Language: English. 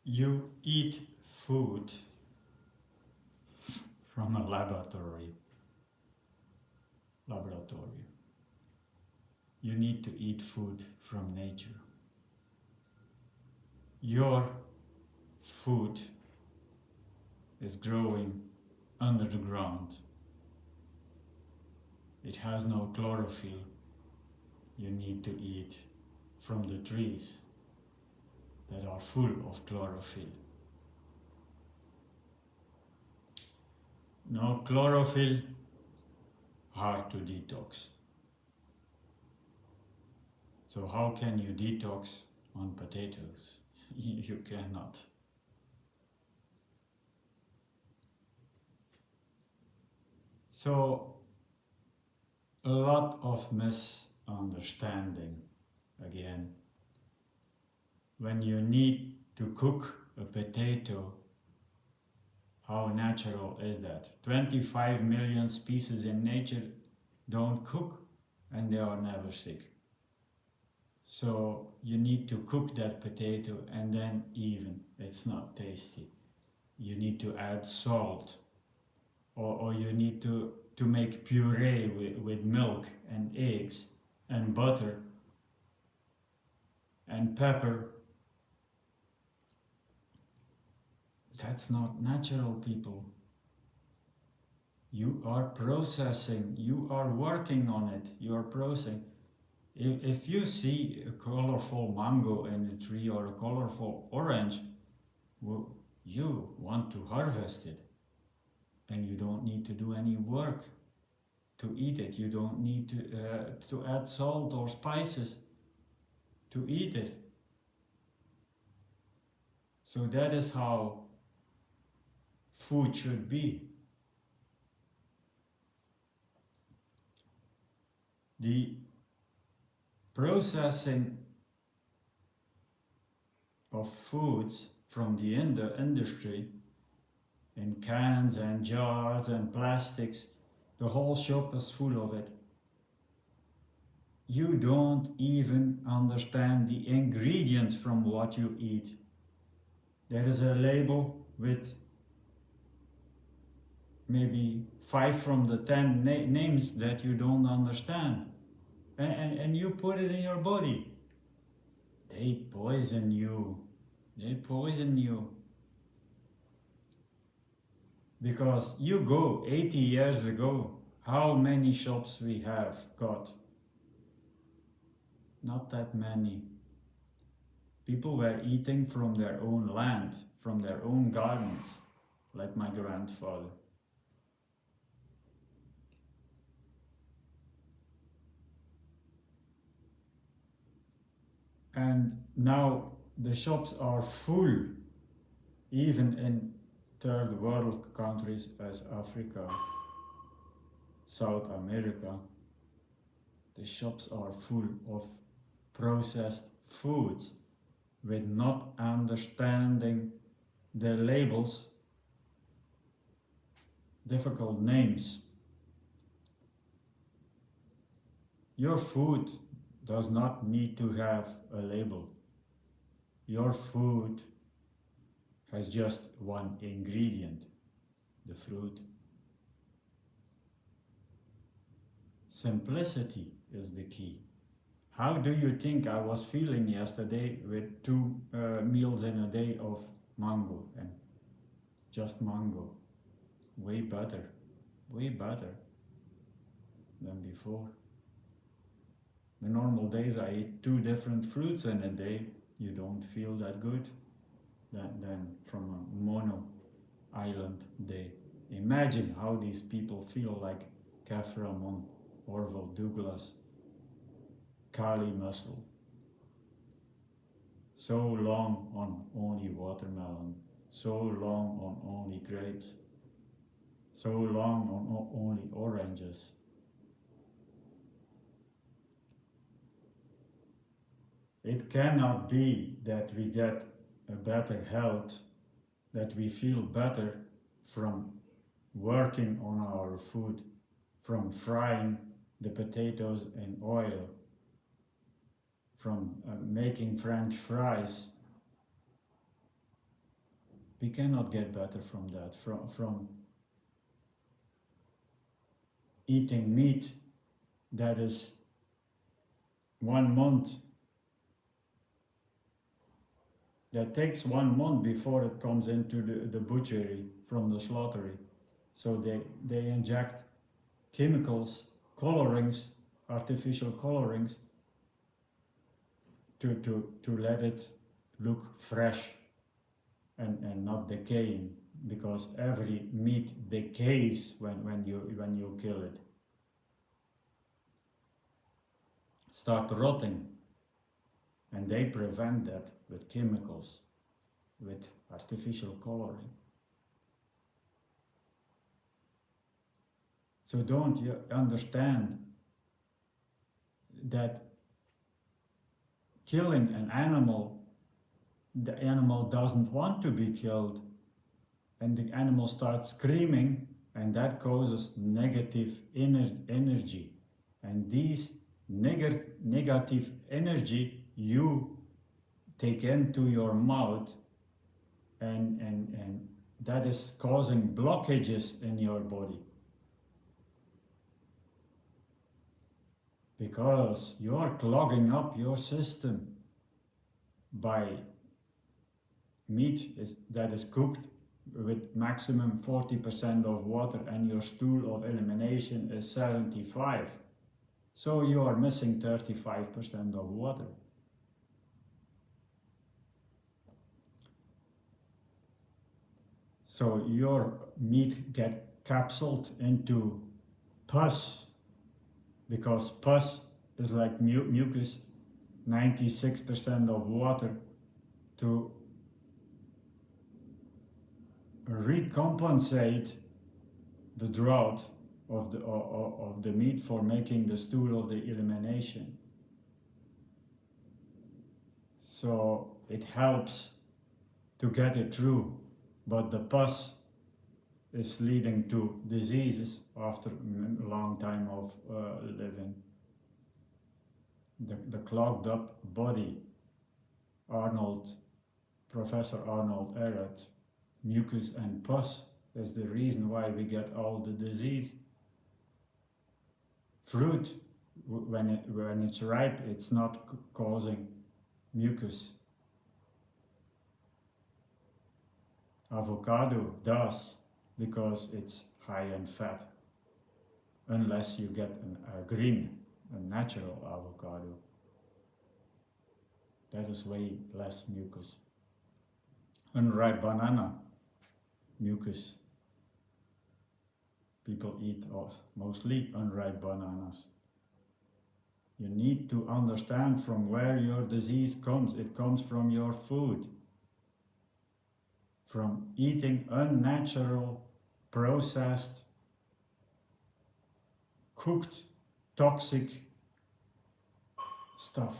You eat food from a laboratory. You need to eat food from nature. Your food is growing under the ground. It has no chlorophyll. You need to eat from the trees that are full of chlorophyll. No chlorophyll, hard to detox. So how can you detox on potatoes? You cannot. So a lot of misunderstanding again. When you need to cook a potato, how natural is that? 25 million species in nature don't cook and they are never sick. So you need to cook that potato and then even it's not tasty. You need to add salt or you need to make puree with milk and eggs and butter and pepper. That's not natural, people. You are processing, you are working on it, you are processing. If you see a colorful mango in a tree or a colorful orange, well, you want to harvest it. And you don't need to do any work to eat it. You don't need to add salt or spices to eat it. So that is how food should be. The processing of foods from the industry in cans and jars and plastics, the whole shop is full of it. You don't even understand the ingredients from what you eat. There is a label with maybe 5 from the 10 names that you don't understand. And you put it in your body. They poison you. They poison you. Because you go 80 years ago, how many shops we have got? Not that many. People were eating from their own land, from their own gardens, like my grandfather. And now the shops are full, even in third world countries as Africa, South America. The shops are full of processed foods with not understanding the labels, difficult names. Your food does not need to have a label. Your food has just one ingredient, the fruit. Simplicity is the key. How do you think I was feeling yesterday with 2 meals in a day of mango and just mango? Way better than before. The normal days I eat 2 different fruits in a day, you don't feel that good than from a mono island day. Imagine how these people feel, like Kef Ramon, Orville Douglas, Kali Mussel. So long on only watermelon, so long on only grapes, so long on only oranges. It cannot be that we get a better health, that we feel better from working on our food, from frying the potatoes in oil, from making French fries, We cannot get better from that, from eating meat that is 1 month, that takes 1 month before it comes into the butchery from the slaughtery. So they inject chemicals, colorings, artificial colorings to let it look fresh and not decaying, because every meat decays when you kill it. Start rotting, and they prevent that with chemicals, with artificial coloring. So don't you understand that killing an animal, the animal doesn't want to be killed, and the animal starts screaming, and that causes negative energy, and these negative energy you take into your mouth, and that is causing blockages in your body, because you are clogging up your system by meat that is cooked with maximum 40% of water, and your stool of elimination is 75. So you are missing 35% of water. So your meat get capsuled into pus, because pus is like mucus, 96% of water, to recompensate the drought of the meat for making the stool of the elimination. So it helps to get it through, but the pus is leading to diseases after a long time of living. The clogged up body, Professor Arnold Ehret, mucus and pus is the reason why we get all the disease. Fruit, when it's ripe, it's not causing mucus. Avocado does, because it's high in fat, unless you get a natural avocado. That is way less mucus. Unripe banana, mucus. People eat mostly unripe bananas. You need to understand from where your disease comes. It comes from your food, from eating unnatural, processed, cooked, toxic stuff.